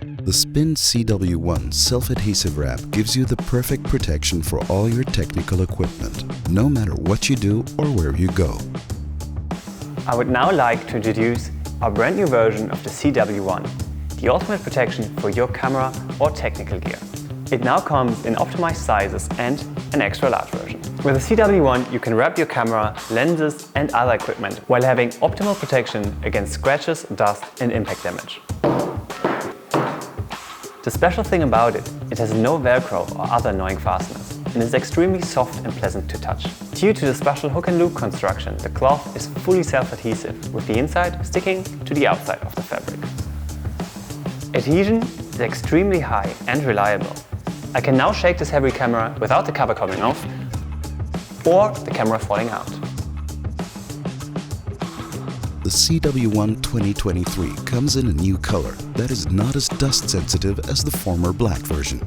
The SPINN CW.01 self-adhesive wrap gives you the perfect protection for all your technical equipment, no matter what you do or where you go. I would now like to introduce our brand new version of the CW.01, the ultimate protection for your camera or technical gear. It now comes in optimized sizes and an extra large version. With the CW.01 you can wrap your camera, lenses and other equipment while having optimal protection against scratches, dust and impact damage. The special thing about it, it has no Velcro or other annoying fasteners and is extremely soft and pleasant to touch. Due to the special hook and loop construction, the cloth is fully self-adhesive, with the inside sticking to the outside of the fabric. Adhesion is extremely high and reliable. I can now shake this heavy camera without the cover coming off or the camera falling out. The CW.01 2023 comes in a new color that is not as dust sensitive as the former black version.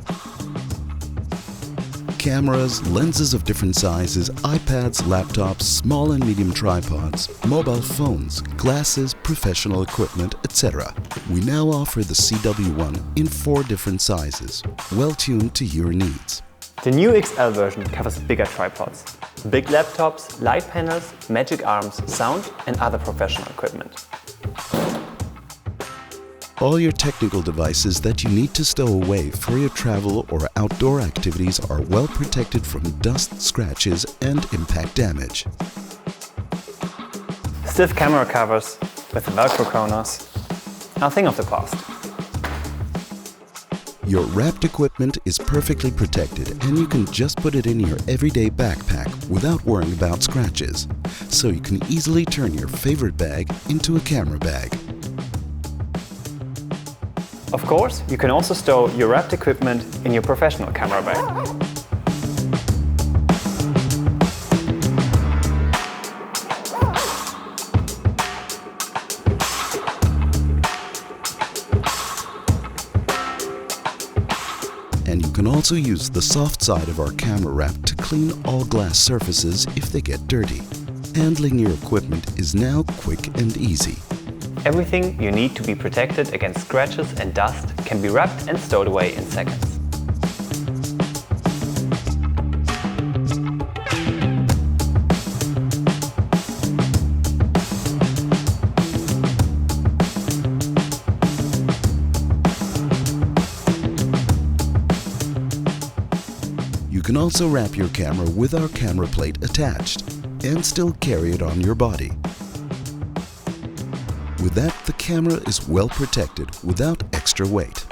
Cameras, lenses of different sizes, iPads, laptops, small and medium tripods, mobile phones, glasses, professional equipment, etc. We now offer the CW.01 in 4 different sizes, well tuned to your needs. The new XL version covers bigger tripods, big laptops, light panels, magic arms, sound and other professional equipment. All your technical devices that you need to stow away for your travel or outdoor activities are well protected from dust, scratches and impact damage. Stiff camera covers with Velcro corners, nothing of the past. Your wrapped equipment is perfectly protected and you can just put it in your everyday backpack without worrying about scratches. So you can easily turn your favorite bag into a camera bag. Of course, you can also stow your wrapped equipment in your professional camera bag. And you can also use the soft side of our camera wrap to clean all glass surfaces if they get dirty. Handling your equipment is now quick and easy. Everything you need to be protected against scratches and dust can be wrapped and stowed away in seconds. You can also wrap your camera with our camera plate attached and still carry it on your body. With that, the camera is well protected without extra weight.